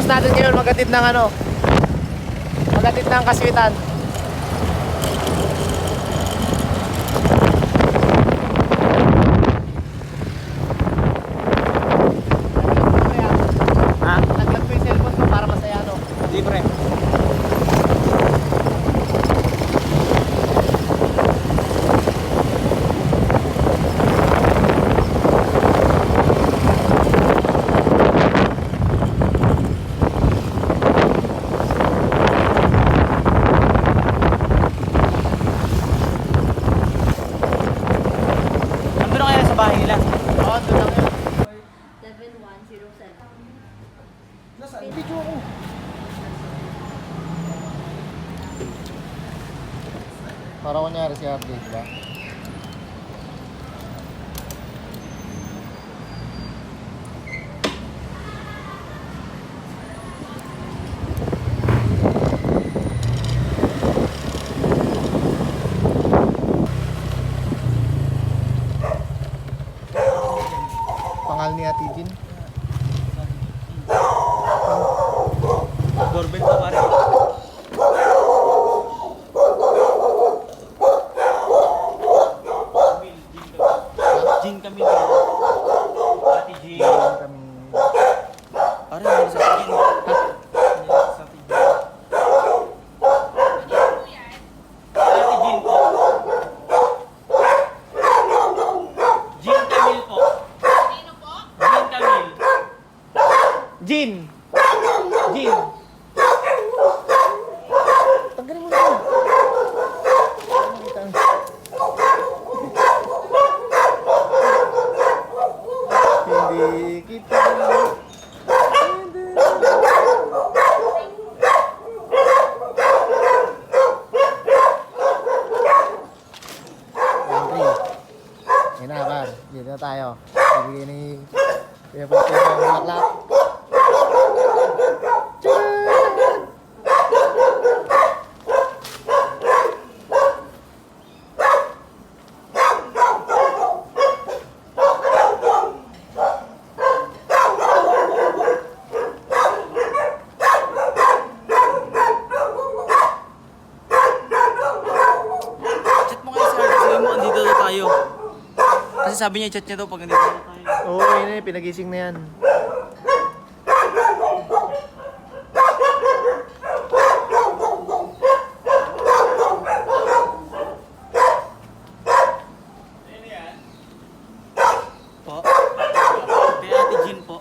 purpose natin ngayon, magatid ng ano, magatid ng kaswitan. Ha? Naglag ko yung cellphone ko para masaya, no? Libre. Nandun na kaya sa bahay nila? Oo, doon lang yun. 7107. Nasaan? Video ako. Para kunyari si Hardy, diba? Pangal ni Ate Jean. Doorbell to pare. Jin kami. Ate Jin. Kami. Pare, hindi sa atin. Sa atin. Ate Jin po. Jin Camille po. Jin Camille. Jean! Jean! Tanggalin mo na ito. Hindi kita Ayun na, Bar. Dito na tayo. Pabigay ni Kuya Pati ng bulaklak. Chat mo kayo sir, sabi mo andito na tayo. Kasi sabi niya chat niya daw pag andito na tayo. Oo, yun na yun. Pinagising na yan. Po. Kay Ate Jean po.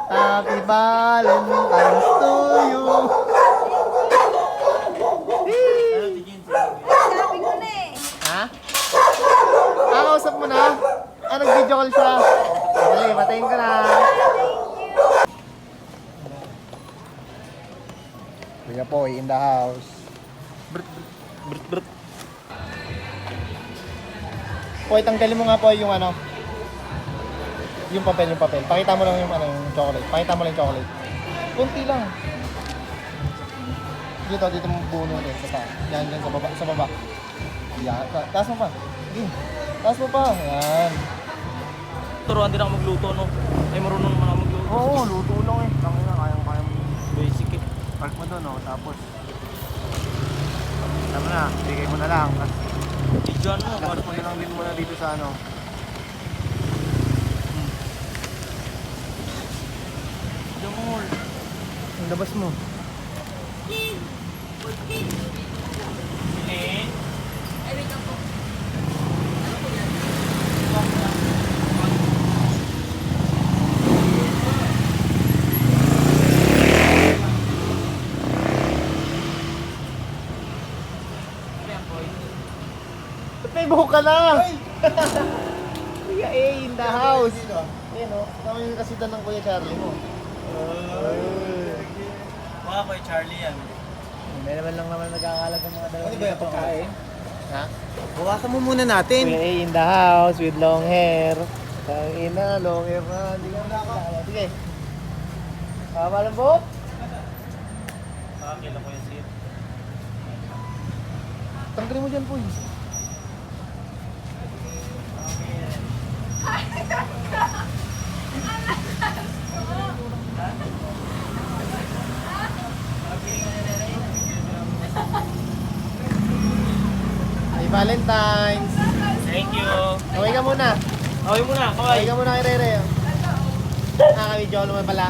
Happy Valentine's to you. Ate Jean, Sabi ko na eh. Ha? Kausap mo na? Nag-video call siya. Dali, matayin ka na. Kuya Poy in the house. brut brut. Poy, tanggalin mo nga po yung ano. Yung papel. Pakita mo lang yung ano, yung chocolate. Pakita mo lang yung chocolate. Kunti lang. Dito mo bununin sa taas. Yan, sa baba. Yan, taas mo pa. Sige. Taas mo pa. Yan. Turuan din ako magluto, no? Ay, marunong naman ako magluto. Oo, luto lang eh. Kaya mo. Basic eh. Park mo doon, oh. Tapos, tama na, bigay mo na lang. Diyan mo, Tapos mo na lang din muna dito sa ano. Diyan mo. Ang labas mo. Pilin. Ay, wait lang po. May buhok ka na! Kuya A in the house! Ayan o, tama yung kasitan ng Kuya Charlie mo. Mga kay Charlie yan. May naman nagkakalag ng mga dalawa. Ano ba yung pagkain? Ha? Bukasan mo muna natin. Kuya A in the house with long hair. Tangina, long hair na. Hindi ka nakakala. Sige. Papalang buhok? Kakakila ko yung seat. Tanggalin mo dyan, Puy. Happy Valentine's. Thank you. Kaway ka muna. Okay muna, Kaway ka muna kay Rere. Nakaka-video ko naman pala.